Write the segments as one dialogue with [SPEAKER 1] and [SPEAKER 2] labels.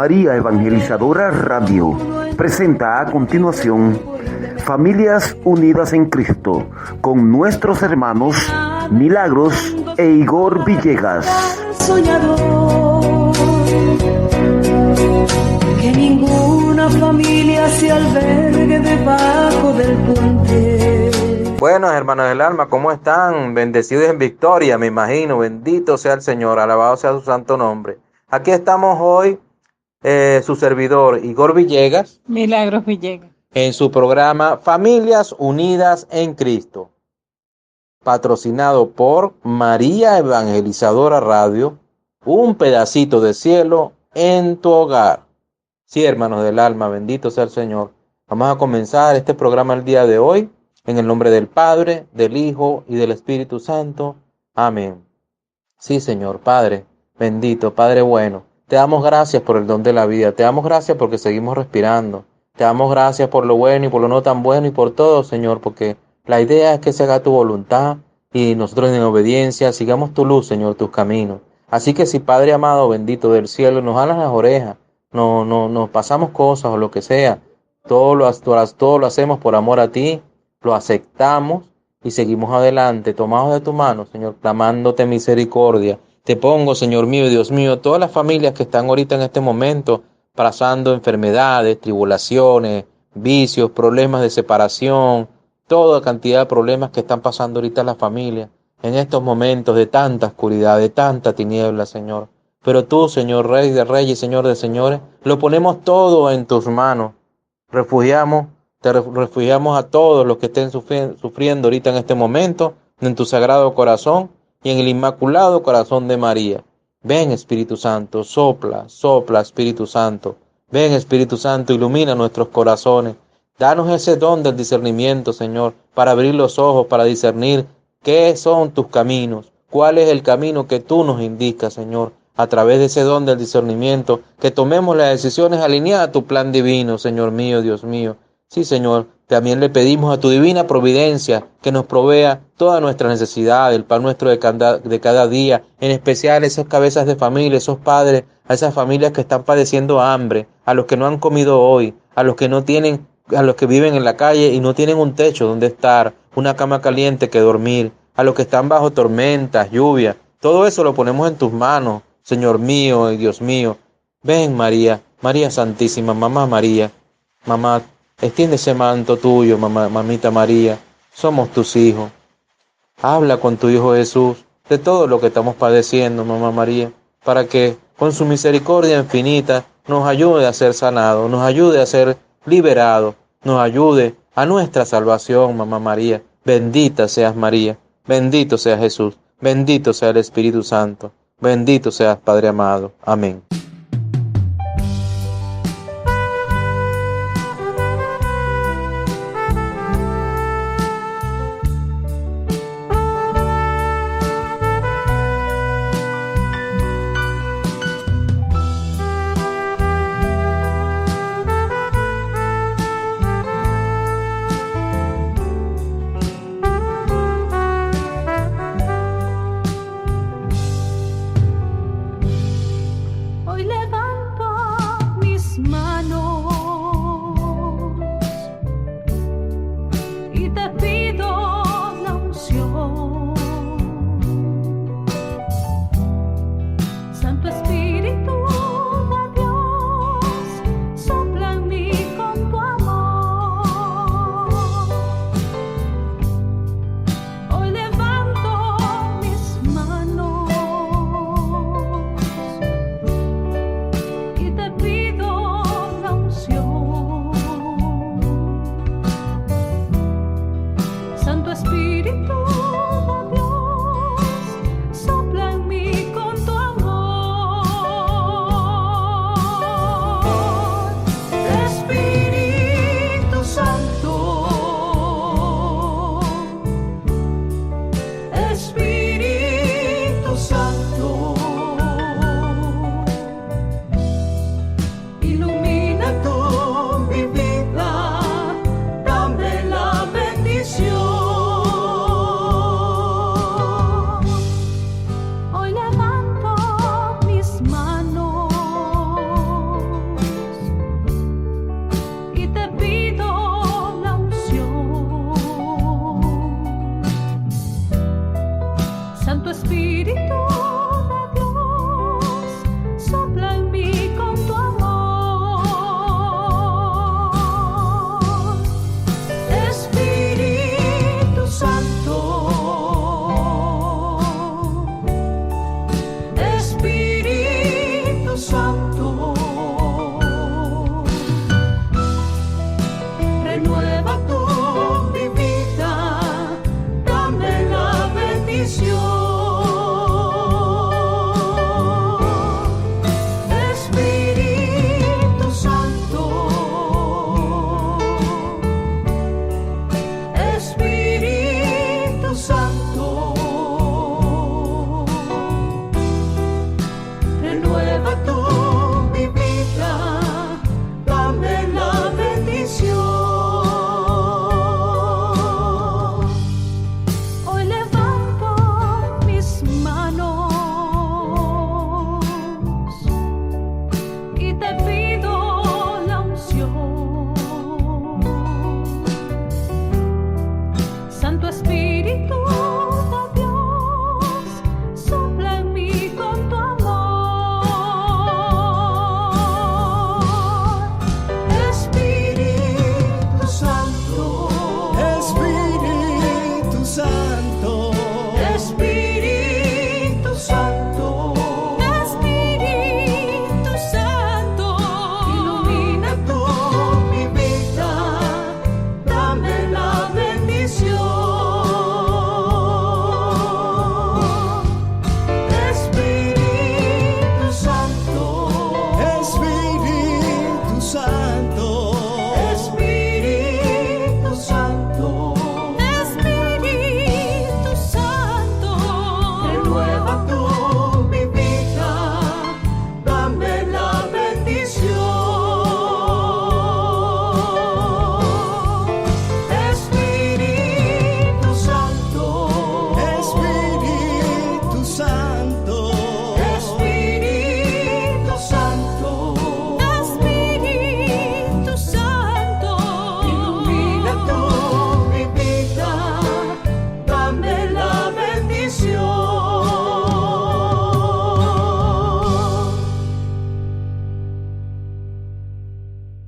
[SPEAKER 1] María Evangelizadora Radio presenta a continuación Familias Unidas en Cristo con nuestros hermanos Milagros e Igor Villegas. Soñador,
[SPEAKER 2] que ninguna familia se albergue debajo del puente.
[SPEAKER 3] Buenos hermanos del alma, ¿cómo están? Bendecidos en victoria, me imagino. Bendito sea el Señor, alabado sea su santo nombre. Aquí estamos hoy, su servidor Igor Villegas.
[SPEAKER 4] Milagros Villegas.
[SPEAKER 3] En su programa Familias Unidas en Cristo, patrocinado por María Evangelizadora Radio, un pedacito de cielo en tu hogar. Sí, hermanos del alma, bendito sea el Señor. Vamos a comenzar este programa el día de hoy, en el nombre del Padre, del Hijo y del Espíritu Santo. Amén. Sí, Señor, Padre, bendito, Padre bueno, te damos gracias por el don de la vida, te damos gracias porque seguimos respirando, te damos gracias por lo bueno y por lo no tan bueno y por todo, Señor, porque la idea es que se haga tu voluntad y nosotros en obediencia sigamos tu luz, Señor, tus caminos. Así que si, Padre amado, bendito del cielo, nos jalas las orejas, nos pasamos cosas o lo que sea, todo lo hacemos por amor a ti, lo aceptamos y seguimos adelante, tomados de tu mano, Señor, clamándote misericordia. Te pongo, Señor mío y Dios mío, todas las familias que están ahorita en este momento pasando enfermedades, tribulaciones, vicios, problemas de separación, toda cantidad de problemas que están pasando ahorita las familias en estos momentos de tanta oscuridad, de tanta tiniebla, Señor. Pero tú, Señor, Rey de Reyes, Señor de Señores, lo ponemos todo en tus manos. Te refugiamos a todos los que estén sufriendo ahorita en este momento, en tu sagrado corazón y en el inmaculado corazón de María. Ven, Espíritu Santo, sopla, Espíritu Santo. Ven, Espíritu Santo, ilumina nuestros corazones. Danos ese don del discernimiento, Señor, para abrir los ojos, para discernir qué son tus caminos, cuál es el camino que tú nos indicas, Señor. A través de ese don del discernimiento, que tomemos las decisiones alineadas a tu plan divino, Señor mío, Dios mío. Sí, Señor, también le pedimos a tu divina providencia que nos provea toda nuestra necesidad, el pan nuestro de cada día, en especial esas cabezas de familia, esos padres, a esas familias que están padeciendo hambre, a los que no han comido hoy, a los que viven en la calle y no tienen un techo donde estar, una cama caliente que dormir, a los que están bajo tormentas, lluvia. Todo eso lo ponemos en tus manos, Señor mío y Dios mío. Ven, María, María Santísima, Mamá María, Mamá, extiende ese manto tuyo, mamita María. Somos tus hijos. Habla con tu Hijo Jesús de todo lo que estamos padeciendo, Mamá María, para que con su misericordia infinita nos ayude a ser sanados, nos ayude a ser liberados, nos ayude a nuestra salvación, Mamá María. Bendita seas, María. Bendito sea Jesús. Bendito sea el Espíritu Santo. Bendito seas, Padre amado. Amén.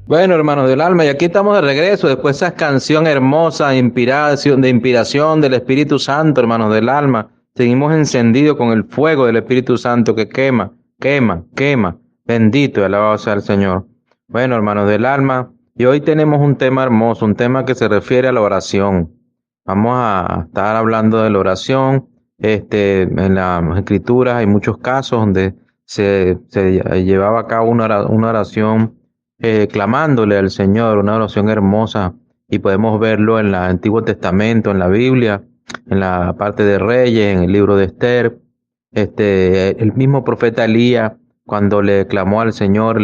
[SPEAKER 3] Bueno, hermanos del alma, y aquí estamos de regreso después de esa canción hermosa, de inspiración del Espíritu Santo, hermanos del alma. Seguimos encendidos con el fuego del Espíritu Santo que quema, quema, quema. Bendito y alabado sea el Señor. Bueno, hermanos del alma, y hoy tenemos un tema hermoso, un tema que se refiere a la oración. Vamos a estar hablando de la oración. En las Escrituras hay muchos casos donde se llevaba a cabo una oración clamándole al Señor, una oración hermosa, y podemos verlo en el Antiguo Testamento, en la Biblia, en la parte de Reyes, en el libro de Esther. El mismo profeta Elías, cuando le clamó al Señor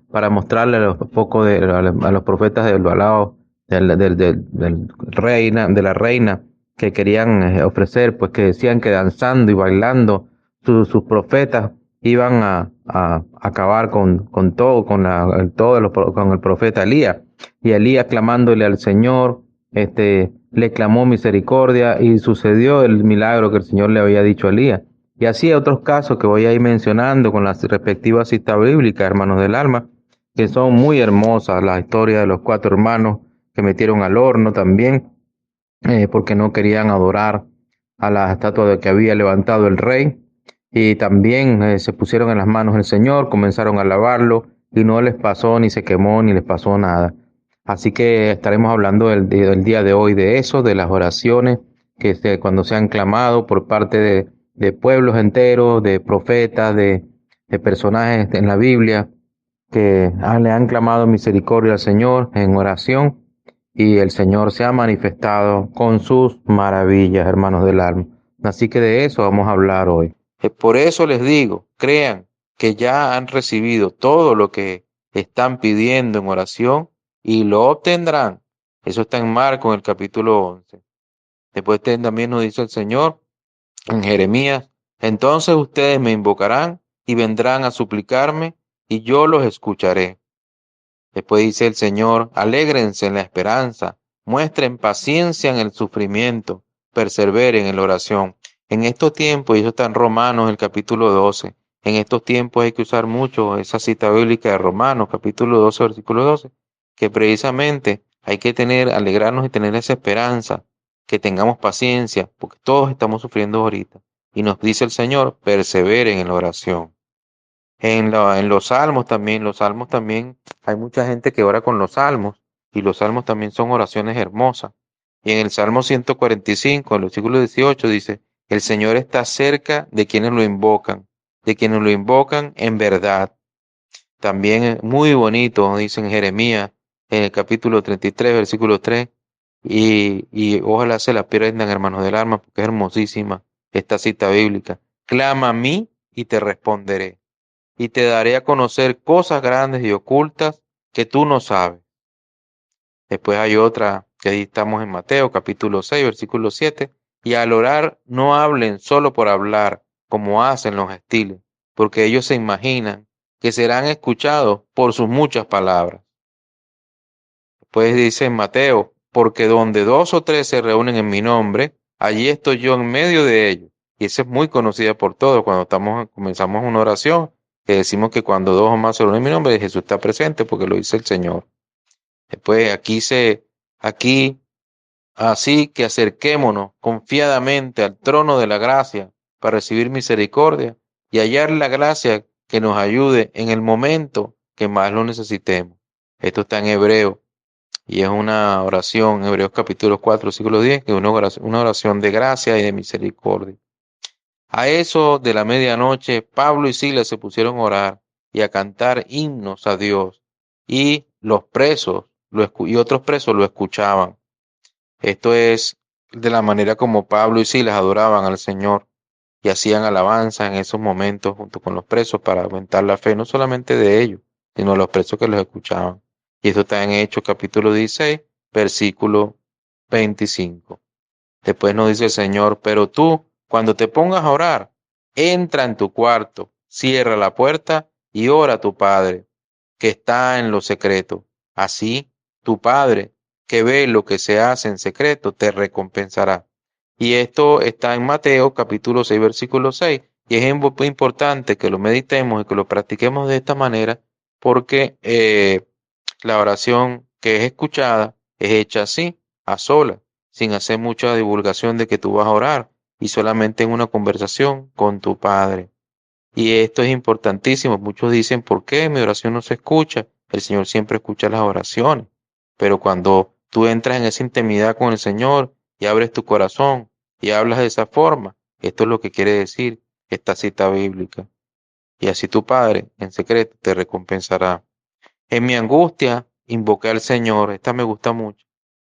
[SPEAKER 3] para mostrarle a los profetas del Balao, del reina, de la reina, que querían ofrecer, pues que decían que danzando y bailando sus profetas iban a acabar con todo, con el profeta Elías. Y Elías clamándole al Señor, le clamó misericordia y sucedió el milagro que el Señor le había dicho a Elías. Y así hay otros casos que voy a ir mencionando con las respectivas citas bíblicas, hermanos del alma, que son muy hermosas. La historia de los 4 hermanos que metieron al horno también, porque no querían adorar a la estatua de que había levantado el rey. Y también se pusieron en las manos del Señor, comenzaron a alabarlo y no les pasó, ni se quemó, ni les pasó nada. Así que estaremos hablando del día de hoy de eso, de las oraciones cuando se han clamado por parte de pueblos enteros, de profetas, de personajes en la Biblia que le han clamado misericordia al Señor en oración, y el Señor se ha manifestado con sus maravillas, hermanos del alma. Así que de eso vamos a hablar hoy. Por eso les digo, crean que ya han recibido todo lo que están pidiendo en oración y lo obtendrán. Eso está en Marcos, en el capítulo 11. Después también nos dice el Señor en Jeremías: entonces ustedes me invocarán y vendrán a suplicarme y yo los escucharé. Después dice el Señor: alégrense en la esperanza, muestren paciencia en el sufrimiento, perseveren en la oración. En estos tiempos, y eso está en Romanos, el capítulo 12, en estos tiempos hay que usar mucho esa cita bíblica de Romanos, capítulo 12, versículo 12, que precisamente hay que alegrarnos y tener esa esperanza, que tengamos paciencia, porque todos estamos sufriendo ahorita. Y nos dice el Señor: perseveren en la oración. En los salmos también, hay mucha gente que ora con los salmos, y los salmos también son oraciones hermosas. Y en el Salmo 145, en el versículo 18, dice: el Señor está cerca de quienes lo invocan en verdad. También es muy bonito, dice en Jeremías, en el capítulo 33, versículo 3, y ojalá se la pierdan, hermanos del alma, porque es hermosísima esta cita bíblica. Clama a mí y te responderé, y te daré a conocer cosas grandes y ocultas que tú no sabes. Después hay otra que ahí estamos en Mateo, capítulo 6, versículo 7. Y al orar no hablen solo por hablar, como hacen los gentiles, porque ellos se imaginan que serán escuchados por sus muchas palabras. Después dice en Mateo: porque donde 2 o 3 se reúnen en mi nombre, allí estoy yo en medio de ellos. Y esa es muy conocida por todos cuando comenzamos una oración, que decimos que cuando 2 o más se reúnen en mi nombre, Jesús está presente, porque lo dice el Señor. Después así que acerquémonos confiadamente al trono de la gracia para recibir misericordia y hallar la gracia que nos ayude en el momento que más lo necesitemos. Esto está en Hebreo, y es una oración, Hebreos capítulo 4, versículo 10, que es una oración de gracia y de misericordia. A eso de la medianoche, Pablo y Silas se pusieron a orar y a cantar himnos a Dios, y los presos y otros presos lo escuchaban. Esto es de la manera como Pablo y Silas adoraban al Señor y hacían alabanza en esos momentos junto con los presos para aumentar la fe, no solamente de ellos, sino de los presos que los escuchaban. Y esto está en Hechos capítulo 16, versículo 25. Después nos dice el Señor: pero tú, cuando te pongas a orar, entra en tu cuarto, cierra la puerta y ora a tu Padre, que está en lo secreto. Así, tu Padre, que ve lo que se hace en secreto, te recompensará. Y esto está en Mateo capítulo 6, versículo 6. Y es muy importante que lo meditemos y que lo practiquemos de esta manera, porque La oración que es escuchada es hecha así, a solas, sin hacer mucha divulgación de que tú vas a orar y solamente en una conversación con tu Padre. Y esto es importantísimo. Muchos dicen, ¿por qué mi oración no se escucha? El Señor siempre escucha las oraciones. Pero cuando tú entras en esa intimidad con el Señor y abres tu corazón y hablas de esa forma, esto es lo que quiere decir esta cita bíblica. Y así tu Padre, en secreto, te recompensará. En mi angustia, invoqué al Señor. Esta me gusta mucho.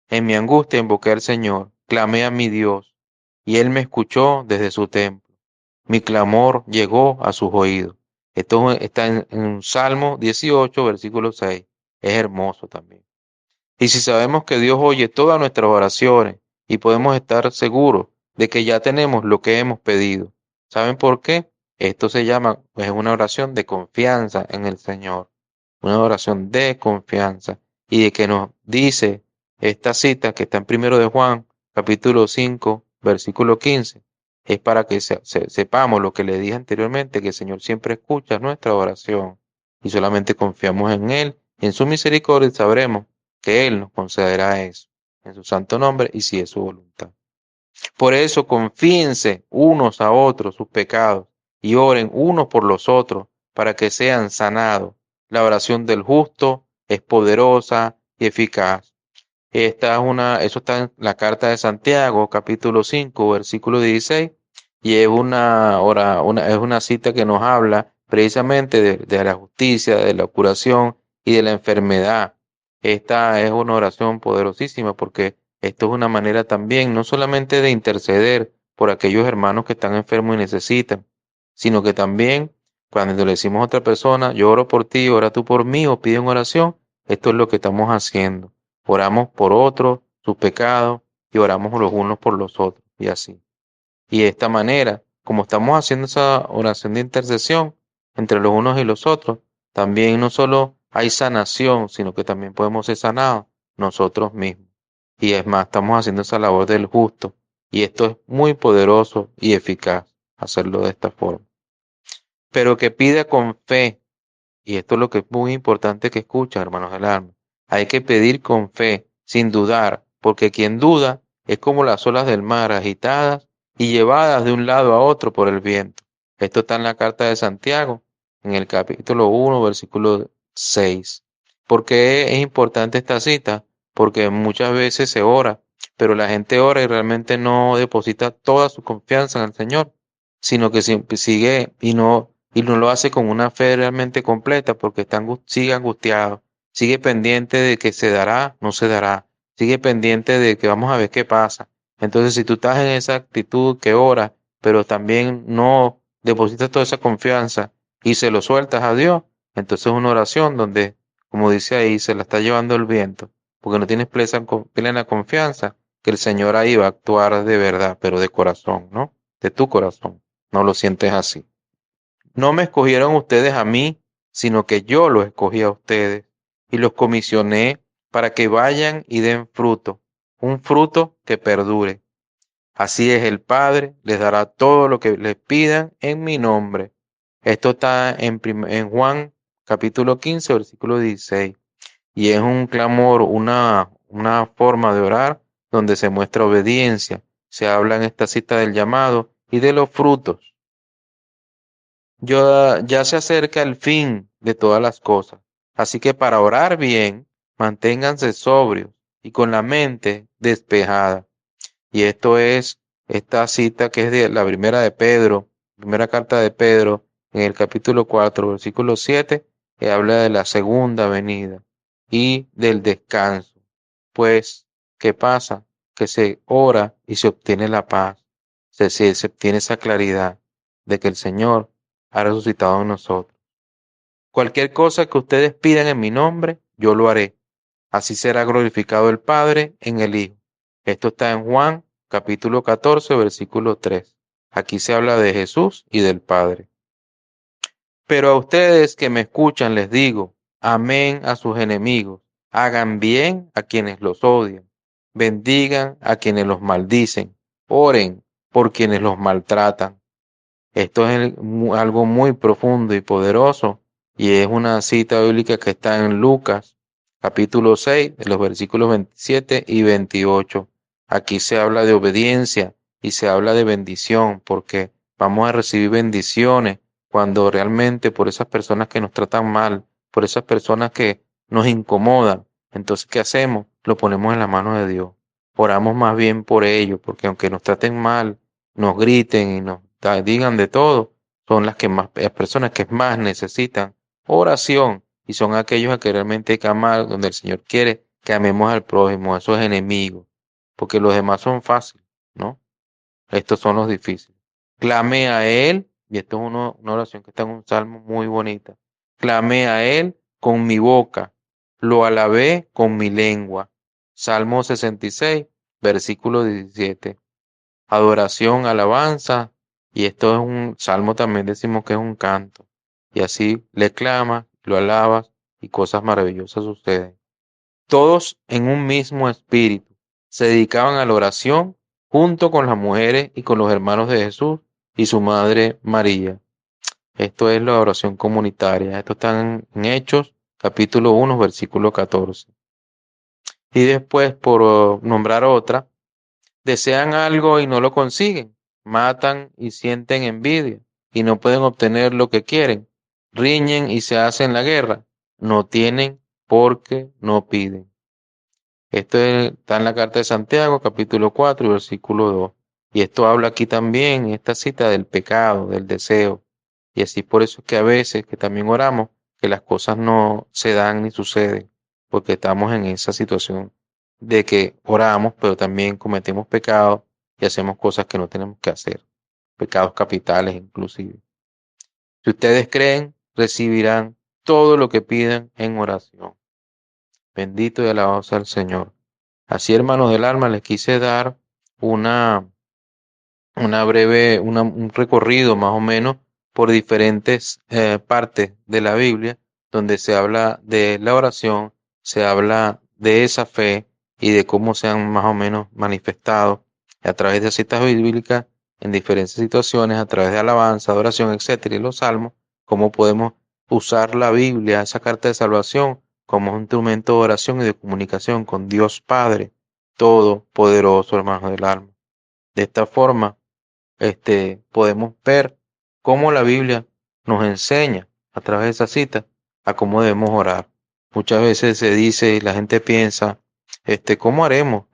[SPEAKER 3] En mi angustia, invoqué al Señor. Clamé a mi Dios. Y Él me escuchó desde su templo. Mi clamor llegó a sus oídos. Esto está en Salmo 18, versículo 6. Es hermoso también. Y si sabemos que Dios oye todas nuestras oraciones y podemos estar seguros de que ya tenemos lo que hemos pedido. ¿Saben por qué? Esto se llama, es una oración de confianza en el Señor. Una oración de confianza. Y de que nos dice esta cita que está en 1 de Juan, capítulo 5, versículo 15. Es para que sepamos lo que le dije anteriormente, que el Señor siempre escucha nuestra oración. Y solamente confiamos en Él y en su misericordia y sabremos que Él nos concederá eso en su santo nombre y si es su voluntad. Por eso confíense unos a otros sus pecados y oren unos por los otros para que sean sanados. La oración del justo es poderosa y eficaz. Eso está en la carta de Santiago, capítulo 5, versículo 16, y es es una cita que nos habla precisamente de la justicia, de la curación y de la enfermedad. Esta es una oración poderosísima porque esto es una manera también no solamente de interceder por aquellos hermanos que están enfermos y necesitan, sino que también cuando le decimos a otra persona, yo oro por ti, ora tú por mí, o piden oración, esto es lo que estamos haciendo. Oramos por otros, sus pecados, y oramos los unos por los otros, y así. Y de esta manera, como estamos haciendo esa oración de intercesión entre los unos y los otros, también no solo hay sanación, sino que también podemos ser sanados nosotros mismos. Y es más, estamos haciendo esa labor del justo, y esto es muy poderoso y eficaz, hacerlo de esta forma. Pero que pida con fe, y esto es lo que es muy importante que escuchen, hermanos del alma. Hay que pedir con fe, sin dudar, porque quien duda es como las olas del mar agitadas y llevadas de un lado a otro por el viento. Esto está en la carta de Santiago, en el capítulo 1, versículo 6. ¿Por qué es importante esta cita? Porque muchas veces se ora, pero la gente ora y realmente no deposita toda su confianza en el Señor, sino que siempre sigue y no lo hace con una fe realmente completa porque sigue angustiado, sigue pendiente de que se dará, no se dará, sigue pendiente de que vamos a ver qué pasa. Entonces, si tú estás en esa actitud que ora, pero también no depositas toda esa confianza y se lo sueltas a Dios, entonces es una oración donde, como dice ahí, se la está llevando el viento, porque no tienes plena confianza que el Señor ahí va a actuar de verdad, pero de corazón, ¿no? De tu corazón, no lo sientes así. No me escogieron ustedes a mí, sino que yo los escogí a ustedes y los comisioné para que vayan y den fruto, un fruto que perdure. Así es el Padre, les dará todo lo que les pidan en mi nombre. Esto está en Juan capítulo 15, versículo 16. Y es un clamor, una forma de orar donde se muestra obediencia. Se habla en esta cita del llamado y de los frutos. Ya se acerca el fin de todas las cosas. Así que para orar bien, manténganse sobrios y con la mente despejada. Y esto es esta cita que es de la primera carta de Pedro, en el capítulo 4, versículo 7, que habla de la segunda venida y del descanso. Pues, ¿qué pasa? Que se ora y se obtiene la paz, se obtiene esa claridad de que el Señor ha resucitado en nosotros. Cualquier cosa que ustedes pidan en mi nombre, yo lo haré. Así será glorificado el Padre en el Hijo. Esto está en Juan capítulo 14, versículo 3. Aquí se habla de Jesús y del Padre. Pero a ustedes que me escuchan les digo, amén a sus enemigos, hagan bien a quienes los odian, bendigan a quienes los maldicen, oren por quienes los maltratan. Esto es algo muy profundo y poderoso y es una cita bíblica que está en Lucas, capítulo 6, de los versículos 27 y 28. Aquí se habla de obediencia y se habla de bendición, porque vamos a recibir bendiciones cuando realmente por esas personas que nos tratan mal, por esas personas que nos incomodan. Entonces, ¿qué hacemos? Lo ponemos en la mano de Dios. Oramos más bien por ellos, porque aunque nos traten mal, nos griten y nos digan de todo, son las personas que más necesitan oración y son aquellos a que realmente hay que amar, donde el Señor quiere que amemos al prójimo, a esos enemigos, porque los demás son fáciles, ¿no? Estos son los difíciles. Clamé a Él, y esto es una oración que está en un salmo muy bonita. Clamé a Él con mi boca, lo alabé con mi lengua. Salmo 66, versículo 17. Adoración, alabanza, y esto es un salmo también decimos que es un canto. Y así le clamas, lo alabas y cosas maravillosas suceden. Todos en un mismo espíritu se dedicaban a la oración junto con las mujeres y con los hermanos de Jesús y su madre María. Esto es la oración comunitaria. Esto está en Hechos, capítulo 1, versículo 14. Y después, por nombrar otra, desean algo y no lo consiguen, matan y sienten envidia y no pueden obtener lo que quieren, riñen y se hacen la guerra, no tienen porque no piden. Esto está en la carta de Santiago, capítulo 4, versículo 2. Y esto habla aquí también, en esta cita, del pecado, del deseo. Y así por eso es que a veces que también oramos, que las cosas no se dan ni suceden, porque estamos en esa situación de que oramos, pero también cometemos pecados y hacemos cosas que no tenemos que hacer. Pecados capitales inclusive. Si ustedes creen, recibirán todo lo que piden en oración. Bendito y alabado sea el Señor. Así, hermanos del alma, les quise dar una, un recorrido más o menos por diferentes partes de la Biblia, donde se habla de la oración, se habla de esa fe y de cómo se han más o menos manifestado a través de citas bíblicas en diferentes situaciones, a través de alabanza, adoración, etcétera, y los salmos, cómo podemos usar la Biblia, esa carta de salvación, como un instrumento de oración y de comunicación con Dios Padre Todopoderoso, hermanos del alma. De esta forma, podemos ver cómo la Biblia nos enseña a través de esa cita a cómo debemos orar. Muchas veces se dice y la gente piensa, ¿cómo haremos?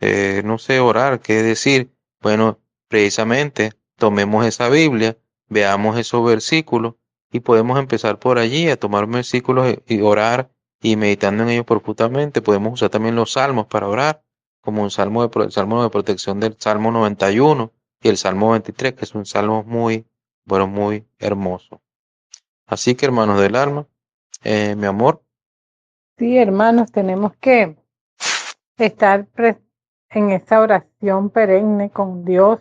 [SPEAKER 3] No sé orar, ¿qué decir? Bueno, precisamente tomemos esa Biblia, veamos esos versículos y podemos empezar por allí a tomar versículos y orar y meditando en ellos profundamente. Podemos usar también los salmos para orar, como el salmo de protección del Salmo 91 y el Salmo 23, que es un salmo muy, bueno, muy hermoso. Así que, hermanos del alma, mi amor.
[SPEAKER 4] Sí, hermanos, tenemos que estar en esa oración perenne con Dios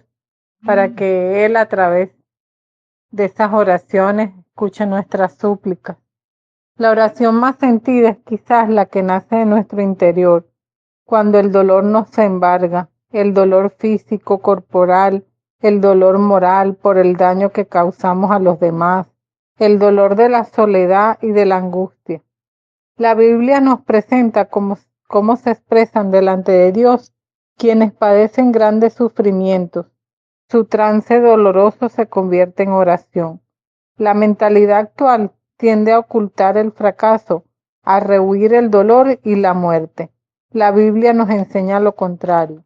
[SPEAKER 4] para que Él a través de esas oraciones escuche nuestras súplicas. La oración más sentida es quizás la que nace de nuestro interior, cuando el dolor nos embarga, el dolor físico, corporal, el dolor moral por el daño que causamos a los demás, el dolor de la soledad y de la angustia. La Biblia nos presenta cómo se expresan delante de Dios quienes padecen grandes sufrimientos. Su trance doloroso se convierte en oración. La mentalidad actual tiende a ocultar el fracaso, a rehuir el dolor y la muerte. La Biblia nos enseña lo contrario.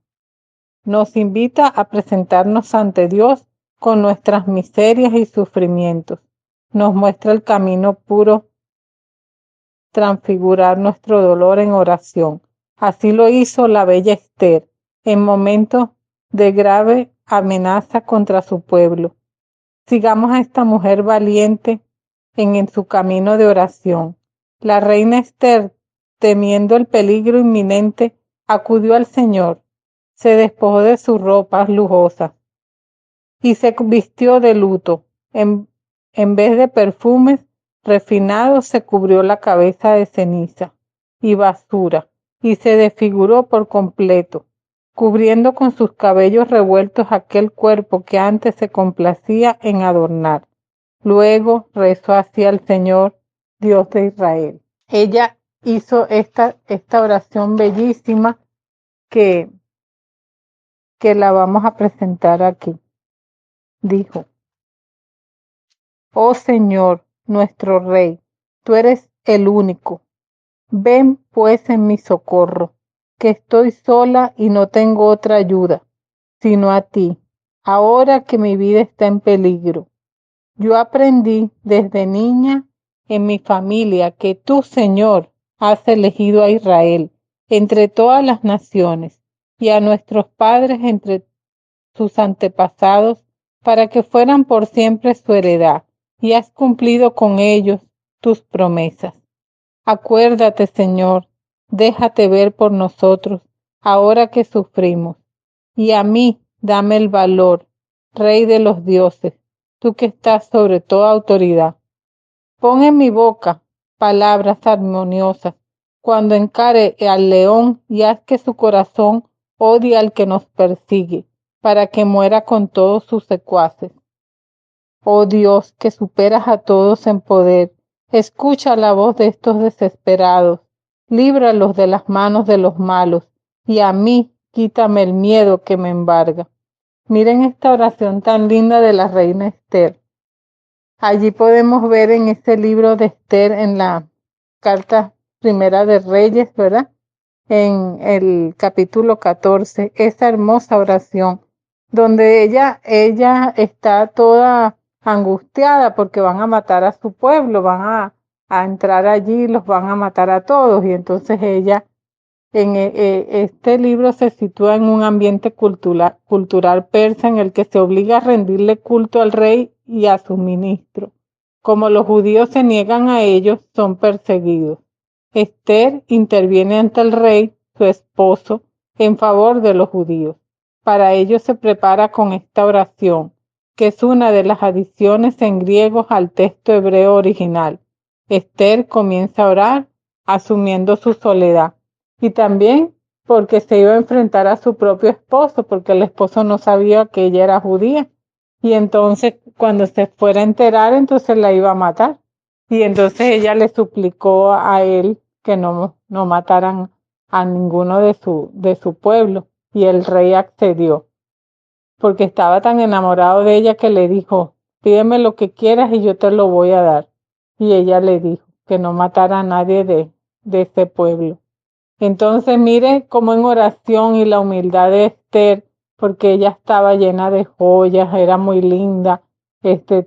[SPEAKER 4] Nos invita a presentarnos ante Dios con nuestras miserias y sufrimientos. Nos muestra el camino puro, transfigurar nuestro dolor en oración. Así lo hizo la bella Esther en momentos de grave amenaza contra su pueblo. Sigamos a esta mujer valiente en su camino de oración. La reina Esther, temiendo el peligro inminente, acudió al Señor, se despojó de sus ropas lujosas y se vistió de luto. En vez de perfumes refinados, se cubrió la cabeza de ceniza y basura y se desfiguró por completo, cubriendo con sus cabellos revueltos aquel cuerpo que antes se complacía en adornar. Luego rezó así al Señor, Dios de Israel. Ella hizo esta oración bellísima que la vamos a presentar aquí. Dijo: Oh Señor, nuestro Rey, tú eres el único. Ven pues en mi socorro, que estoy sola y no tengo otra ayuda, sino a ti, ahora que mi vida está en peligro. Yo aprendí desde niña en mi familia que tú, Señor, has elegido a Israel entre todas las naciones y a nuestros padres entre sus antepasados para que fueran por siempre su heredad, y has cumplido con ellos tus promesas. Acuérdate, Señor, déjate ver por nosotros ahora que sufrimos, y a mí dame el valor, Rey de los dioses, tú que estás sobre toda autoridad. Pon en mi boca palabras armoniosas cuando encare al león, y haz que su corazón odie al que nos persigue, para que muera con todos sus secuaces. Oh Dios, que superas a todos en poder, escucha la voz de estos desesperados, líbralos de las manos de los malos, y a mí quítame el miedo que me embarga. Miren esta oración tan linda de la reina Esther. Allí podemos ver en este libro de Esther, en la carta primera de Reyes, ¿verdad? En el capítulo 14, esa hermosa oración, donde ella está toda angustiada porque van a matar a su pueblo, a entrar allí, los van a matar a todos. Y entonces ella, este libro se sitúa en un ambiente cultural persa en el que se obliga a rendirle culto al rey y a sus ministros. Como los judíos se niegan a ellos, son perseguidos. Esther interviene ante el rey, su esposo, en favor de los judíos. Para ello se prepara con esta oración, que es una de las adiciones en griego al texto hebreo original. Esther comienza a orar asumiendo su soledad, y también porque se iba a enfrentar a su propio esposo, porque el esposo no sabía que ella era judía, y entonces cuando se fuera a enterar, entonces la iba a matar. Y entonces ella le suplicó a él que no mataran a ninguno de su pueblo, y el rey accedió, porque estaba tan enamorado de ella que le dijo: pídeme lo que quieras y yo te lo voy a dar. Y ella le dijo que no matara a nadie de ese pueblo. Entonces mire cómo en oración y la humildad de Esther, porque ella estaba llena de joyas, era muy linda,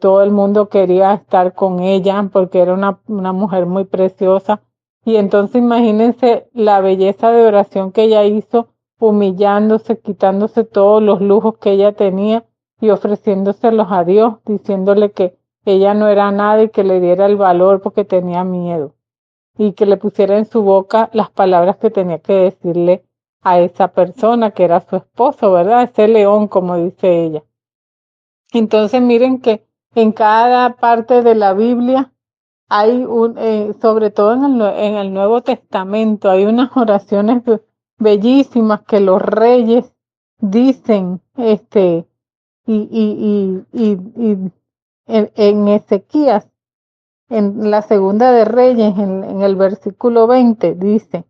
[SPEAKER 4] todo el mundo quería estar con ella porque era una mujer muy preciosa. Y entonces imagínense la belleza de oración que ella hizo, humillándose, quitándose todos los lujos que ella tenía y ofreciéndoselos a Dios, diciéndole que ella no era nada y que le diera el valor porque tenía miedo, y que le pusiera en su boca las palabras que tenía que decirle a esa persona que era su esposo, ¿verdad? Ese león, como dice ella. Entonces miren que en cada parte de la Biblia hay sobre todo en el Nuevo Testamento, hay unas oraciones bellísimas que los reyes dicen, y en Ezequías, en la segunda de Reyes, en el versículo 20, dice: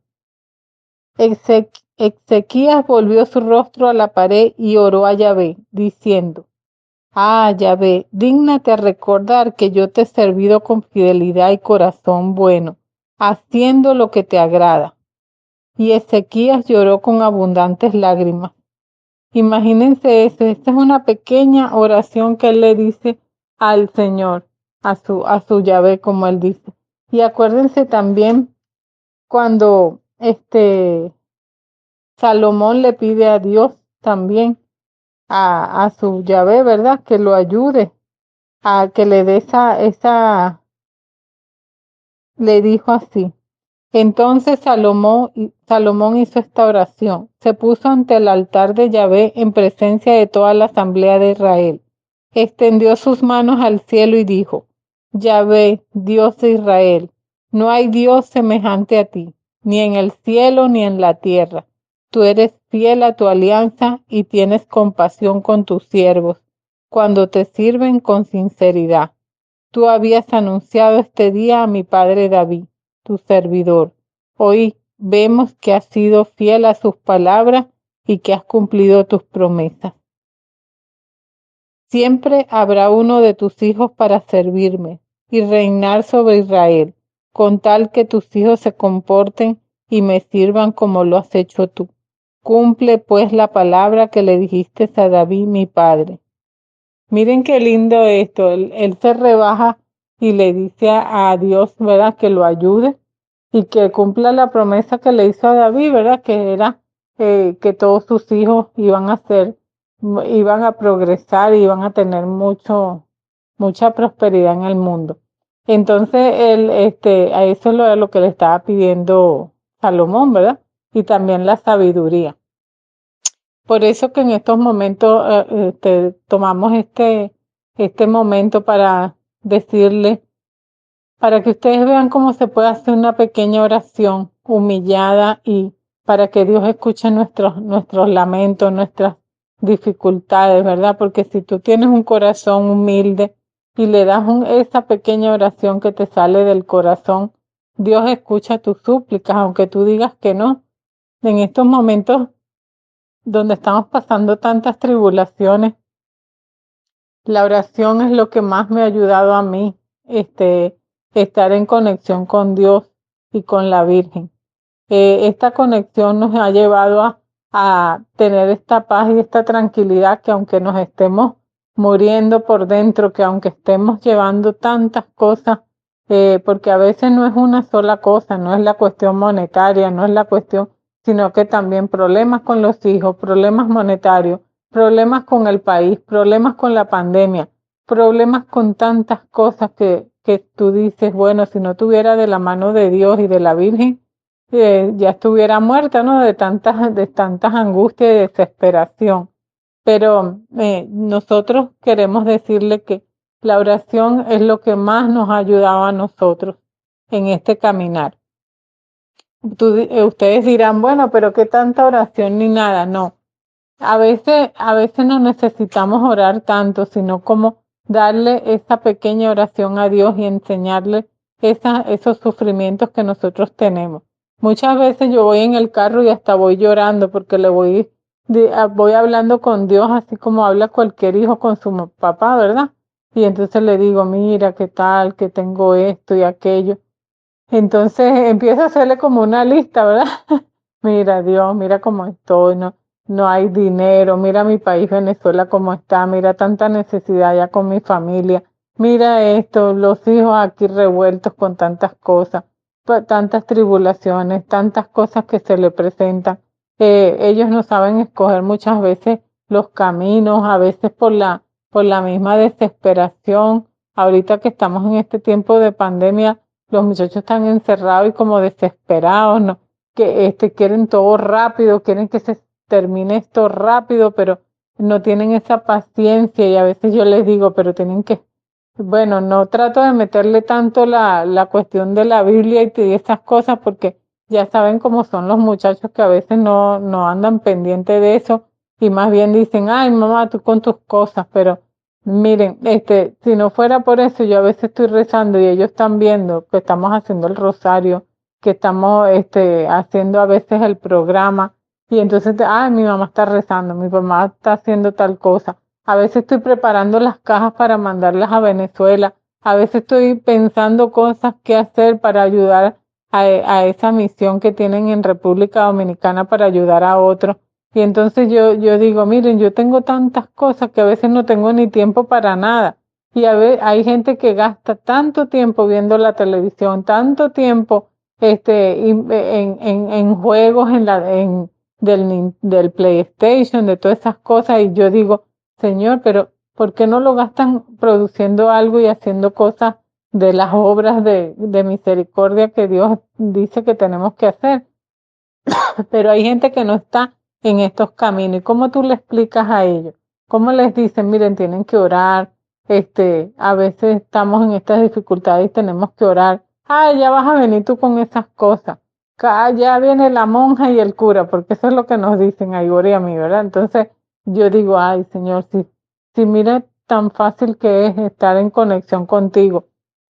[SPEAKER 4] Ezequías volvió su rostro a la pared y oró a Yahvé, diciendo: Ah, Yahvé, dígnate a recordar que yo te he servido con fidelidad y corazón bueno, haciendo lo que te agrada. Y Ezequías lloró con abundantes lágrimas. Imagínense eso, esta es una pequeña oración que él le dice al Señor, a su Yahvé, como él dice. Y acuérdense también cuando Salomón le pide a Dios también, a su Yahvé, ¿verdad? Que lo ayude, a que le dé le dijo así. Entonces Salomón hizo esta oración. Se puso ante el altar de Yahvé en presencia de toda la asamblea de Israel. Extendió sus manos al cielo y dijo: Yahvé, Dios de Israel, no hay Dios semejante a ti, ni en el cielo ni en la tierra. Tú eres fiel a tu alianza y tienes compasión con tus siervos, cuando te sirven con sinceridad. Tú habías anunciado este día a mi padre David, tu servidor, Hoy vemos que has sido fiel a sus palabras y que has cumplido tus promesas. Siempre habrá uno de tus hijos para servirme y reinar sobre Israel, con tal que tus hijos se comporten y me sirvan como lo has hecho tú. Cumple pues la palabra que le dijiste a David mi padre. Miren qué lindo esto. Él se rebaja y le dice a Dios, ¿verdad?, que lo ayude y que cumpla la promesa que le hizo a David, ¿verdad?, que era que todos sus hijos iban a progresar y iban a tener mucha prosperidad en el mundo. Entonces, a eso es lo que le estaba pidiendo Salomón, ¿verdad? Y también la sabiduría. Por eso que en estos momentos tomamos este momento para decirle, para que ustedes vean cómo se puede hacer una pequeña oración humillada y para que Dios escuche nuestros lamentos, nuestras dificultades, ¿verdad? Porque si tú tienes un corazón humilde y le das esa pequeña oración que te sale del corazón, Dios escucha tus súplicas, aunque tú digas que no. En estos momentos donde estamos pasando tantas tribulaciones, la oración es lo que más me ha ayudado a mí, estar en conexión con Dios y con la Virgen. Esta conexión nos ha llevado a tener esta paz y esta tranquilidad que aunque nos estemos muriendo por dentro, que aunque estemos llevando tantas cosas, porque a veces no es una sola cosa, no es la cuestión monetaria, no es la cuestión, sino que también problemas con los hijos, problemas monetarios, problemas con el país, problemas con la pandemia, problemas con tantas cosas que tú dices, bueno, si no tuviera de la mano de Dios y de la Virgen, ya estuviera muerta, ¿no? De tantas angustias y desesperación. Pero nosotros queremos decirle que la oración es lo que más nos ha ayudado a nosotros en este caminar. Ustedes dirán, bueno, pero qué tanta oración ni nada. No, a veces no necesitamos orar tanto, sino como darle esa pequeña oración a Dios y enseñarle esos sufrimientos que nosotros tenemos. Muchas veces yo voy en el carro y hasta voy llorando porque voy hablando con Dios así como habla cualquier hijo con su papá, ¿verdad? Y entonces le digo, mira, qué tal, que tengo esto y aquello. Entonces empiezo a hacerle como una lista, ¿verdad? Mira, Dios, mira cómo estoy, no hay dinero, mira mi país Venezuela cómo está, mira tanta necesidad ya con mi familia, mira esto, los hijos aquí revueltos con tantas cosas, tantas tribulaciones, tantas cosas que se le presentan. Ellos no saben escoger muchas veces los caminos, a veces por la misma desesperación. Ahorita que estamos en este tiempo de pandemia, los muchachos están encerrados y como desesperados, ¿no? Que quieren todo rápido, quieren que se termine esto rápido, pero no tienen esa paciencia y a veces yo les digo, pero tienen que, bueno, no trato de meterle tanto la cuestión de la Biblia y esas cosas porque ya saben cómo son los muchachos que a veces no andan pendientes de eso y más bien dicen, ay mamá, tú con tus cosas, pero miren, si no fuera por eso, yo a veces estoy rezando y ellos están viendo que estamos haciendo el rosario, que estamos haciendo a veces el programa y entonces, mi mamá está rezando, mi mamá está haciendo tal cosa. A veces estoy preparando las cajas para mandarlas a Venezuela. A veces estoy pensando cosas que hacer para ayudar a esa misión que tienen en República Dominicana para ayudar a otros. Y entonces yo digo, miren, yo tengo tantas cosas que a veces no tengo ni tiempo para nada. Y hay gente que gasta tanto tiempo viendo la televisión, tanto tiempo en juegos del PlayStation, de todas esas cosas. Y yo digo, Señor, pero ¿por qué no lo gastan produciendo algo y haciendo cosas de las obras de misericordia que Dios dice que tenemos que hacer? Pero hay gente que no está en estos caminos. ¿Y cómo tú le explicas a ellos? ¿Cómo les dicen, miren, tienen que orar? A veces estamos en estas dificultades y tenemos que orar. Ya vas a venir tú con esas cosas. Ya viene la monja y el cura, porque eso es lo que nos dicen a Igor y a mí, ¿verdad? Entonces yo digo, ay Señor, si mira tan fácil que es estar en conexión contigo.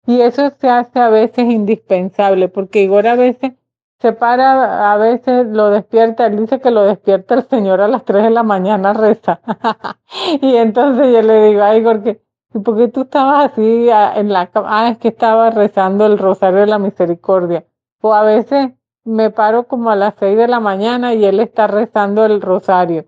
[SPEAKER 4] Y eso se hace a veces indispensable, porque Igor a veces se para, a veces lo despierta, él dice que lo despierta el Señor a las 3 de la mañana a rezar. Y entonces yo le digo, ay, porque, ¿y por qué tú estabas así en la cama? Ah, es que estaba rezando el Rosario de la Misericordia. O a veces me paro como a las 6 de la mañana y él está rezando el Rosario.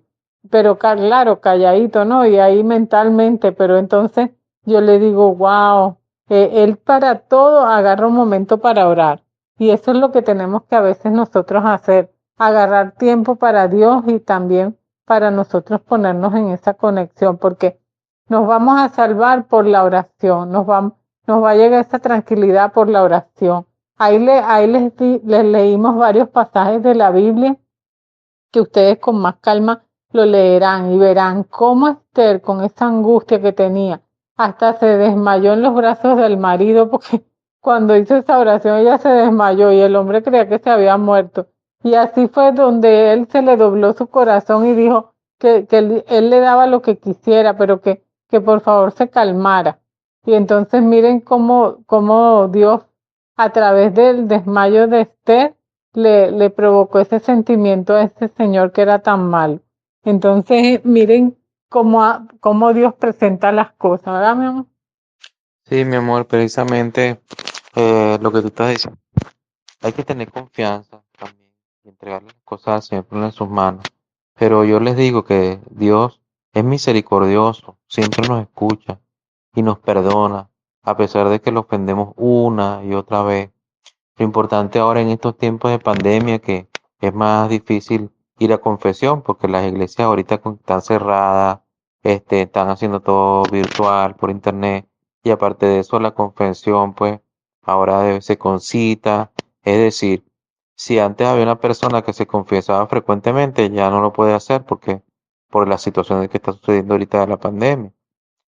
[SPEAKER 4] Pero claro, calladito, ¿no? Y ahí mentalmente, pero entonces yo le digo, wow, él para todo agarra un momento para orar. Y eso es lo que tenemos que a veces nosotros hacer, agarrar tiempo para Dios y también para nosotros ponernos en esa conexión, porque nos vamos a salvar por la oración, nos va a llegar esa tranquilidad por la oración. Ahí les leímos varios pasajes de la Biblia que ustedes con más calma lo leerán y verán cómo Esther, con esa angustia que tenía, hasta se desmayó en los brazos del marido, porque cuando hizo esa oración ella se desmayó y el hombre creía que se había muerto. Y así fue donde él se le dobló su corazón y dijo que él le daba lo que quisiera, pero que por favor se calmara. Y entonces miren cómo Dios, a través del desmayo de Esther, le provocó ese sentimiento a ese señor que era tan malo. Entonces, miren cómo Dios presenta las cosas, ¿verdad, mi amor?
[SPEAKER 3] Sí, mi amor, precisamente lo que tú estás diciendo. Hay que tener confianza también y entregarle las cosas al Señor, ponerlas en sus manos. Pero yo les digo que Dios es misericordioso, siempre nos escucha y nos perdona, a pesar de que lo ofendemos una y otra vez. Lo importante ahora en estos tiempos de pandemia, que es más difícil ir a confesión, porque las iglesias ahorita están cerradas, están haciendo todo virtual por internet, y aparte de eso, la confesión, pues, ahora debe ser con cita. Es decir, si antes había una persona que se confesaba frecuentemente, ya no lo puede hacer porque por la situación que está sucediendo ahorita de la pandemia.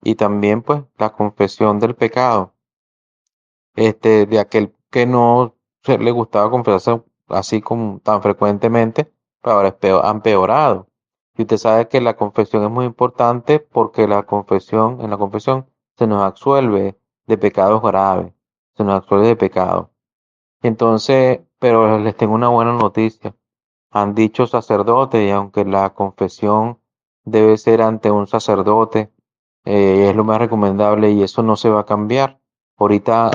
[SPEAKER 3] Y también, pues, la confesión del pecado de aquel que no le gustaba confesarse así como tan frecuentemente, pero ahora han empeorado. Y usted sabe que la confesión es muy importante porque en la confesión se nos absuelve de pecados graves, se nos absuelve de pecados. Entonces, pero les tengo una buena noticia. Han dicho sacerdotes, y aunque la confesión debe ser ante un sacerdote, es lo más recomendable y eso no se va a cambiar. Ahorita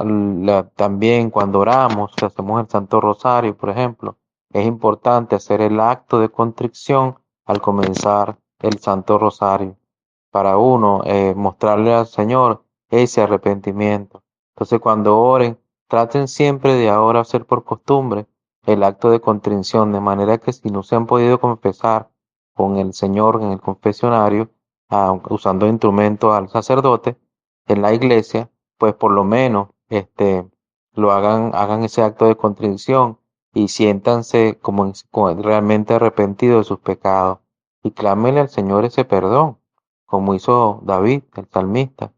[SPEAKER 3] también cuando oramos, si hacemos el Santo Rosario, por ejemplo, es importante hacer el acto de contrición al comenzar el Santo Rosario para uno mostrarle al Señor ese arrepentimiento. Entonces cuando oren, traten siempre de ahora hacer por costumbre el acto de contrición, de manera que si no se han podido confesar con el Señor en el confesionario, usando instrumentos al sacerdote en la iglesia, pues por lo menos hagan ese acto de contrición y siéntanse como realmente arrepentidos de sus pecados y clámenle al Señor ese perdón, como hizo David, el salmista,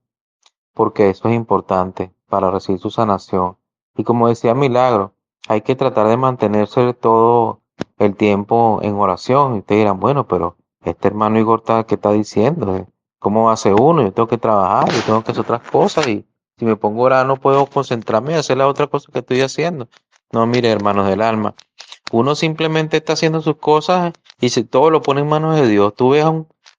[SPEAKER 3] porque eso es importante para recibir su sanación. Y como decía Milagro, hay que tratar de mantenerse todo el tiempo en oración. Y ustedes dirán, bueno, pero este hermano Igor ¿qué está diciendo? ¿Cómo hace uno? Yo tengo que trabajar, yo tengo que hacer otras cosas y si me pongo a orar no puedo concentrarme y hacer la otra cosa que estoy haciendo. No, mire, hermanos del alma, uno simplemente está haciendo sus cosas y si todo lo pone en manos de Dios, tú ves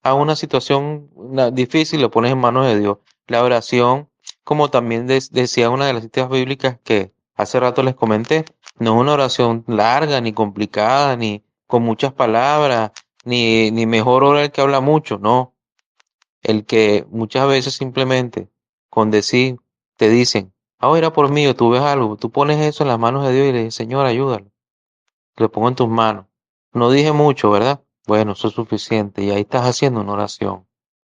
[SPEAKER 3] a una situación difícil, lo pones en manos de Dios. La oración, como también decía una de las citas bíblicas que hace rato les comenté, no es una oración larga, ni complicada, ni con muchas palabras, ni mejor ora el que habla mucho, no. El que muchas veces simplemente con decir, te dicen, era por mí, o tú ves algo, tú pones eso en las manos de Dios y le dices, Señor, ayúdalo, lo pongo en tus manos. No dije mucho, ¿verdad? Bueno, eso es suficiente y ahí estás haciendo una oración.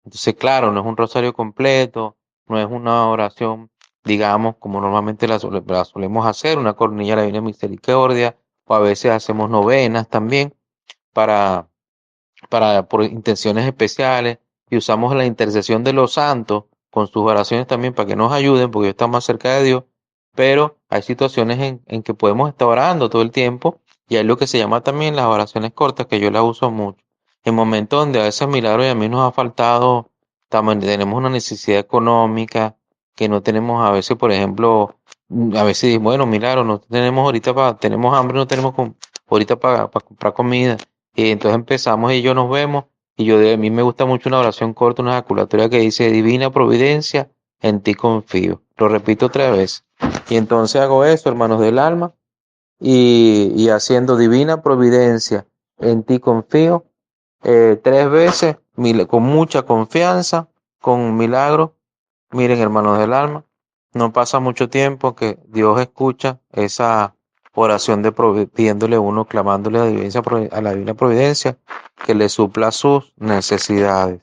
[SPEAKER 3] Entonces, claro, no es un rosario completo, no es una oración, digamos, como normalmente la solemos hacer, una cornilla de la Divina Misericordia, o a veces hacemos novenas también para, por intenciones especiales, y usamos la intercesión de los santos con sus oraciones también para que nos ayuden, porque ellos están más cerca de Dios, pero hay situaciones en que podemos estar orando todo el tiempo, y hay lo que se llama también las oraciones cortas, que yo las uso mucho. En momentos donde a veces milagros y a mí nos ha faltado, también tenemos una necesidad económica, que no tenemos a veces, por ejemplo, A veces, bueno, Milagro, no tenemos ahorita tenemos hambre, no tenemos ahorita para comprar comida. Y entonces empezamos y yo nos vemos. Y a mí me gusta mucho una oración corta, una ejaculatoria que dice, Divina Providencia, en ti confío. Lo repito otra vez. Y entonces hago eso, hermanos del alma, y haciendo Divina Providencia, en ti confío, 3 veces, con mucha confianza, con milagro. Miren, hermanos del alma, no pasa mucho tiempo que Dios escucha esa oración de pidiéndole uno, clamándole a la divina providencia que le supla sus necesidades.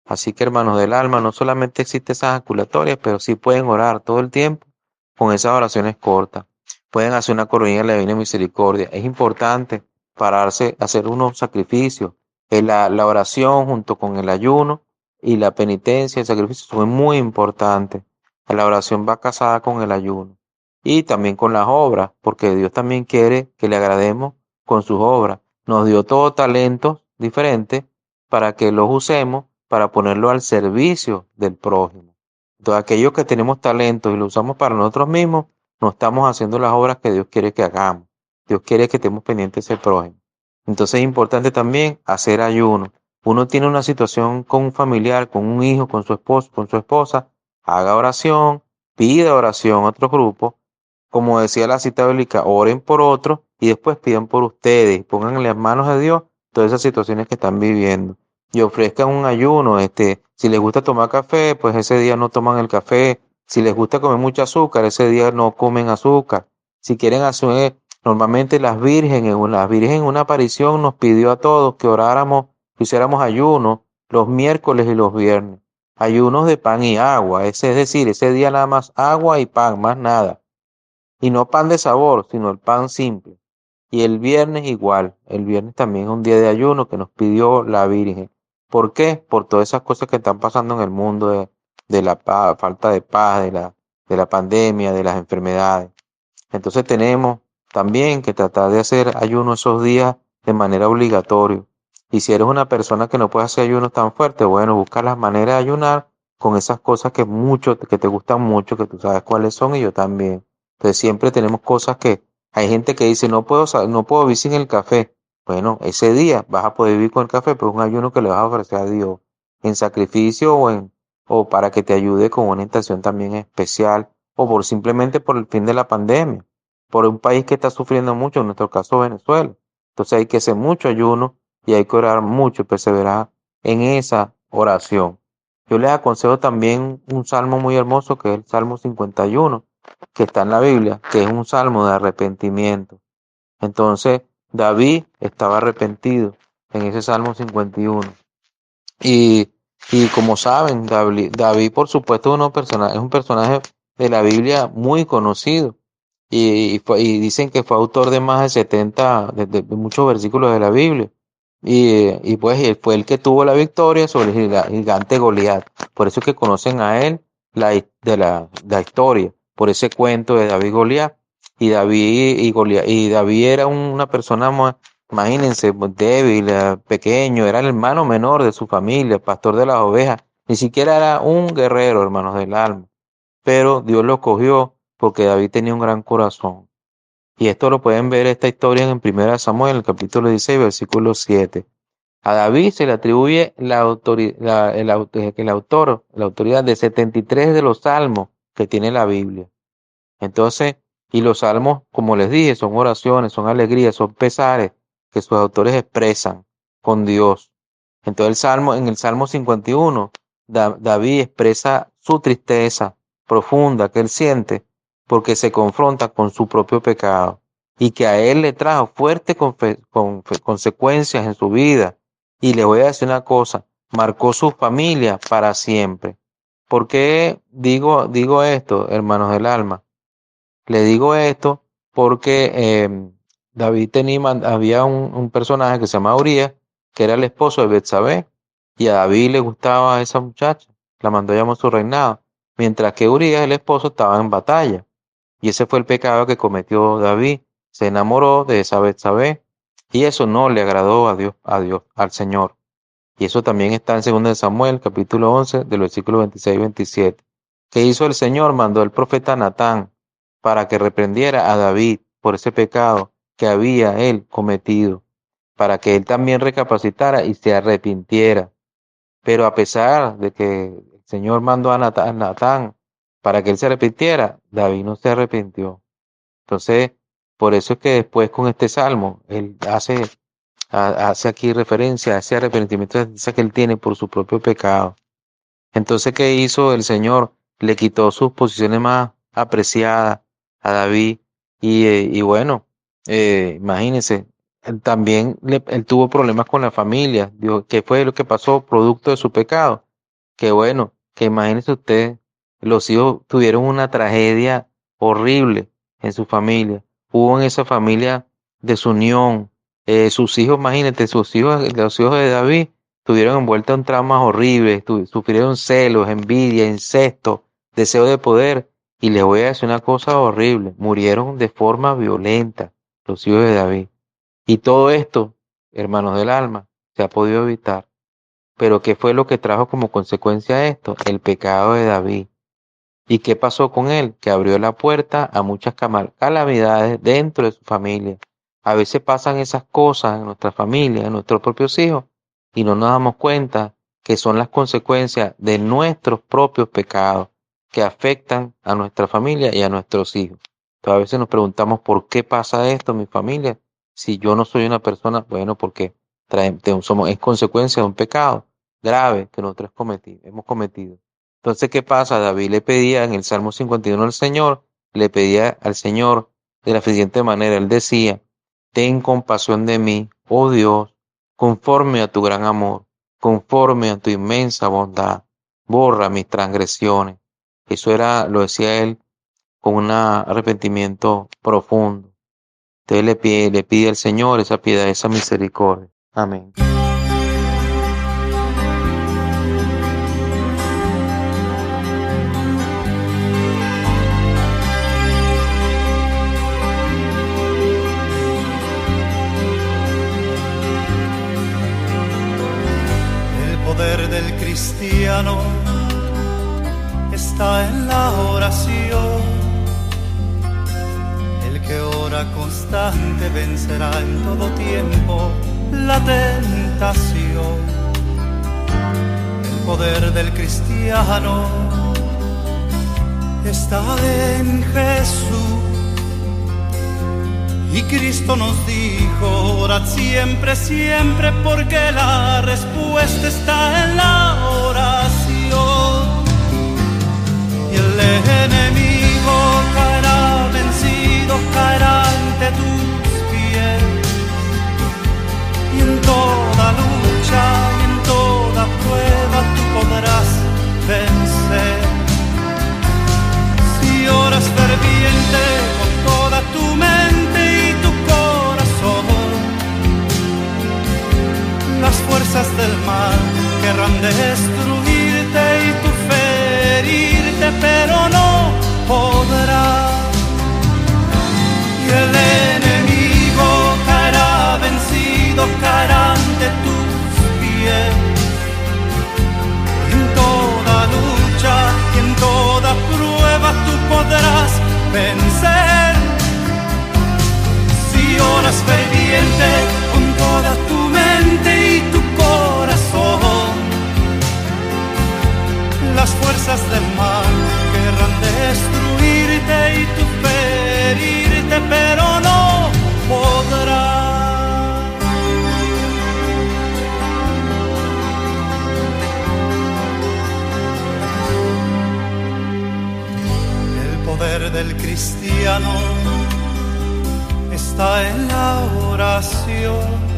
[SPEAKER 3] Así que, hermanos del alma, no solamente existen esas ejaculatorias, pero sí pueden orar todo el tiempo con esas oraciones cortas. Pueden hacer una coronilla de la divina misericordia. Es importante pararse, hacer unos sacrificios. La oración junto con el ayuno y la penitencia, el sacrificio son muy importantes. La oración va casada con el ayuno y también con las obras, porque Dios también quiere que le agrademos con sus obras. Nos dio todo talentos diferentes para que los usemos para ponerlo al servicio del prójimo. Entonces, aquellos que tenemos talentos y lo usamos para nosotros mismos, no estamos haciendo las obras que Dios quiere que hagamos. Dios quiere que estemos pendientes de ese prójimo. Entonces es importante también hacer ayuno. Uno tiene una situación con un familiar, con un hijo, con su esposo, con su esposa, haga oración, pida oración a otro grupo. Como decía la cita bíblica, oren por otros y después pidan por ustedes. Pongan en las manos de Dios todas esas situaciones que están viviendo. Y ofrezcan un ayuno. Si les gusta tomar café, pues ese día no toman el café. Si les gusta comer mucho azúcar, ese día no comen azúcar. Si quieren hacer, normalmente la Virgen en una aparición nos pidió a todos que oráramos, que hiciéramos ayuno los miércoles y los viernes. Ayunos de pan y agua. Es decir, ese día nada más agua y pan, más nada. Y no pan de sabor, sino el pan simple. Y el viernes igual. El viernes también es un día de ayuno que nos pidió la Virgen. ¿Por qué? Por todas esas cosas que están pasando en el mundo de la falta de paz, de la pandemia, de las enfermedades. Entonces tenemos también que tratar de hacer ayuno esos días de manera obligatoria. Y si eres una persona que no puede hacer ayunos tan fuertes, bueno, busca las maneras de ayunar con esas cosas que te gustan mucho, que tú sabes cuáles son y yo también. Entonces siempre tenemos cosas que hay gente que dice, no puedo vivir sin el café. Bueno, ese día vas a poder vivir con el café, pero es un ayuno que le vas a ofrecer a Dios en sacrificio o para que te ayude con una intención también especial o simplemente por el fin de la pandemia, por un país que está sufriendo mucho, en nuestro caso Venezuela. Entonces hay que hacer mucho ayuno y hay que orar mucho y perseverar en esa oración. Yo les aconsejo también un salmo muy hermoso que es el Salmo 51, que está en la Biblia, que es un salmo de arrepentimiento. Entonces David estaba arrepentido en ese Salmo 51. Y como saben, David por supuesto es un personaje de la Biblia muy conocido. Y dicen que fue autor de más de 70, de muchos versículos de la Biblia. Y pues él fue el que tuvo la victoria sobre el gigante Goliat. Por eso es que conocen a él la historia, por ese cuento de David y Goliat. Y David era una persona más, imagínense, débil, pequeño, era el hermano menor de su familia, pastor de las ovejas. Ni siquiera era un guerrero, hermanos del alma. Pero Dios lo cogió porque David tenía un gran corazón. Y esto lo pueden ver, esta historia en 1 Samuel, el capítulo 16, versículo 7. A David se le atribuye la autoridad de 73 de los salmos que tiene la Biblia. Entonces, y los salmos, como les dije, son oraciones, son alegrías, son pesares que sus autores expresan con Dios. Entonces, en el Salmo 51, David expresa su tristeza profunda que él siente porque se confronta con su propio pecado y que a él le trajo fuertes consecuencias en su vida. Y le voy a decir una cosa, marcó su familia para siempre. ¿Por qué digo esto, hermanos del alma? Le digo esto porque David había un personaje que se llama Urías, que era el esposo de Betsabé, y a David le gustaba esa muchacha, la mandó a llamar a su reinado, mientras que Urías, el esposo, estaba en batalla. Y ese fue el pecado que cometió David. Se enamoró de esa Betsabé, y eso no le agradó a Dios, al Señor. Y eso también está en 2 Samuel, capítulo 11, del versículo 26 y 27. ¿Qué hizo el Señor? Mandó el profeta Natán para que reprendiera a David por ese pecado que había él cometido, para que él también recapacitara y se arrepintiera. Pero a pesar de que el Señor mandó a Natán para que él se arrepintiera, David no se arrepintió. Entonces, por eso es que después con este salmo, él hace aquí referencia a ese arrepentimiento que él tiene por su propio pecado. Entonces, ¿qué hizo el Señor? Le quitó sus posiciones más apreciadas a David y bueno, imagínense, también él tuvo problemas con la familia. Dijo, ¿qué fue lo que pasó producto de su pecado? Que bueno, que imagínense ustedes, los hijos tuvieron una tragedia horrible en su familia. Hubo en esa familia desunión. Sus hijos, imagínate, los hijos de David estuvieron envueltos en traumas horribles, sufrieron celos, envidia, incesto, deseo de poder. Y les voy a decir una cosa horrible, murieron de forma violenta los hijos de David. Y todo esto, hermanos del alma, se ha podido evitar. Pero ¿qué fue lo que trajo como consecuencia esto? El pecado de David. ¿Y qué pasó con él? Que abrió la puerta a muchas calamidades dentro de su familia. A veces pasan esas cosas en nuestra familia, en nuestros propios hijos, y no nos damos cuenta que son las consecuencias de nuestros propios pecados que afectan a nuestra familia y a nuestros hijos. Entonces, a veces nos preguntamos ¿por qué pasa esto en mi familia? Si yo no soy una persona, bueno, porque es consecuencia de un pecado grave que nosotros hemos cometido. Entonces, ¿qué pasa? David le pedía en el Salmo 51 al Señor, le pedía al Señor de la siguiente manera, él decía, ten compasión de mí, oh Dios, conforme a tu gran amor, conforme a tu inmensa bondad, borra mis transgresiones. Eso lo decía él con un arrepentimiento profundo. Entonces le pide al Señor esa piedad, esa misericordia. Amén.
[SPEAKER 5] El poder del cristiano está en la oración. El que ora constante vencerá en todo tiempo la tentación. El poder del cristiano está en Jesús. Y Cristo nos dijo, orad siempre, siempre, porque la respuesta está en la oración. Y el enemigo caerá vencido, caerá ante tus pies. Y en toda lucha y en toda prueba tú podrás vencer. Si oras ferviente con toda tu mente y tu corazón, las fuerzas del mal querrán destruirte y tu ferirte, pero no podrá. Y el enemigo caerá vencido, caerá ante tus pies. En toda lucha y en toda prueba tú podrás vencer. Si oras ferviente con toda tu mente y tu corazón, las fuerzas del mal querrán destruirte y tú ferirte, pero no podrás. El poder del cristiano está en la oración.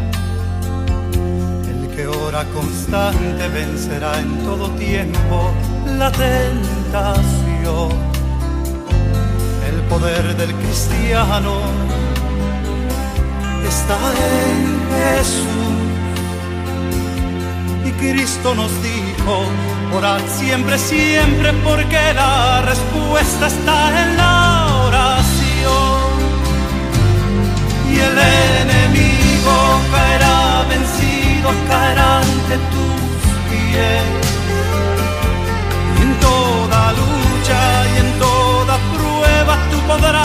[SPEAKER 5] El que ora constante vencerá en todo tiempo la tentación. El poder del cristiano está en Jesús. Y Cristo nos dijo, orad siempre, siempre, porque la respuesta está en la oración. Y el enemigo caerá vencido, caerá ante tus pies. Y en toda lucha y en toda prueba tú podrás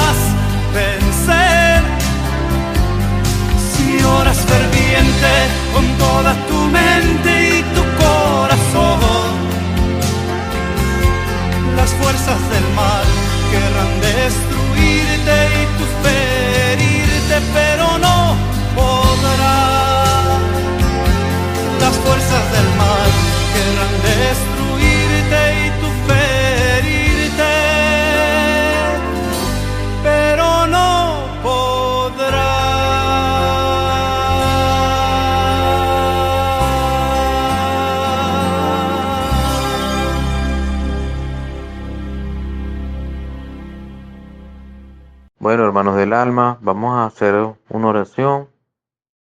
[SPEAKER 3] Bueno, hermanos del alma, vamos a hacer una oración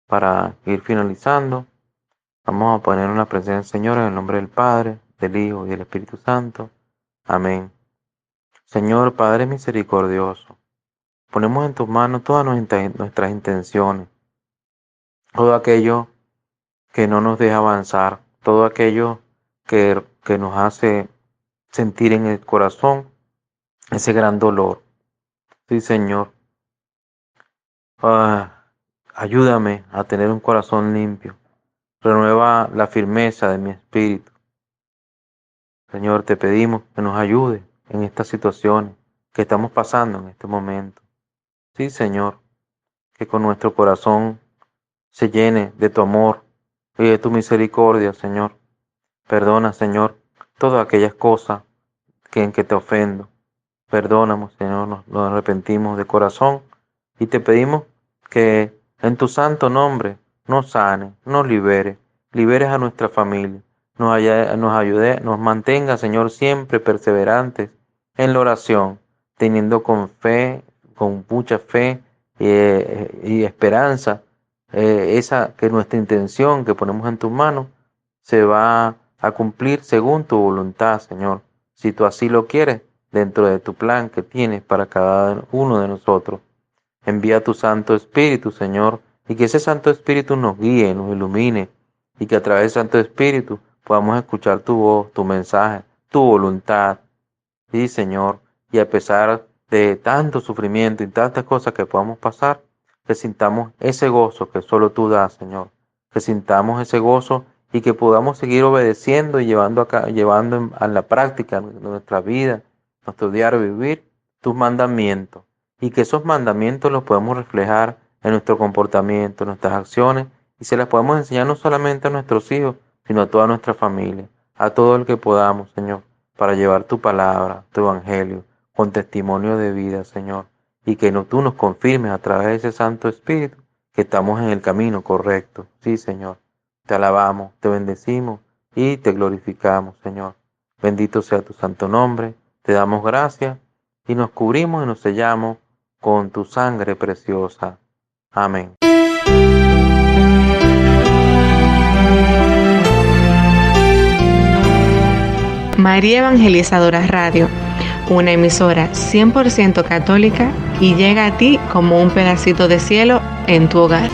[SPEAKER 3] para ir finalizando. Vamos a poner una presencia del Señor en el nombre del Padre, del Hijo y del Espíritu Santo. Amén. Señor Padre misericordioso, ponemos en tus manos todas nuestras intenciones, todo aquello que no nos deja avanzar, todo aquello que nos hace sentir en el corazón ese gran dolor. Sí, Señor. Ayúdame a tener un corazón limpio. Renueva la firmeza de mi espíritu. Señor, te pedimos que nos ayude en estas situaciones que estamos pasando en este momento. Sí, Señor, que con nuestro corazón se llene de tu amor y de tu misericordia, Señor. Perdona, Señor, todas aquellas cosas en que te ofendo. Perdónanos, Señor, nos arrepentimos de corazón y te pedimos que en tu santo nombre nos sane, nos liberes a nuestra familia, nos ayude, nos mantenga, Señor, siempre perseverantes en la oración, teniendo con mucha fe y esperanza, que nuestra intención que ponemos en tus manos se va a cumplir según tu voluntad, Señor, si tú así lo quieres, dentro de tu plan que tienes para cada uno de nosotros. Envía tu Santo Espíritu, Señor, y que ese Santo Espíritu nos guíe, nos ilumine, y que a través del Santo Espíritu podamos escuchar tu voz, tu mensaje, tu voluntad. Sí, Señor, y a pesar de tanto sufrimiento y tantas cosas que podamos pasar, que sintamos ese gozo que solo tú das, Señor, que sintamos ese gozo y que podamos seguir obedeciendo y llevando a la práctica de nuestra vida, nuestro diario vivir, tus mandamientos, y que esos mandamientos los podemos reflejar en nuestro comportamiento, en nuestras acciones, y se las podemos enseñar no solamente a nuestros hijos, sino a toda nuestra familia, a todo el que podamos, Señor, para llevar tu palabra, tu evangelio, con testimonio de vida, Señor, y que tú nos confirmes a través de ese Santo Espíritu que estamos en el camino correcto. Sí, Señor, te alabamos, te bendecimos y te glorificamos, Señor. Bendito sea tu santo nombre, te damos gracias y nos cubrimos y nos sellamos con tu sangre preciosa. Amén.
[SPEAKER 6] María Evangelizadora Radio, una emisora 100% católica y llega a ti como un pedacito de cielo en tu hogar.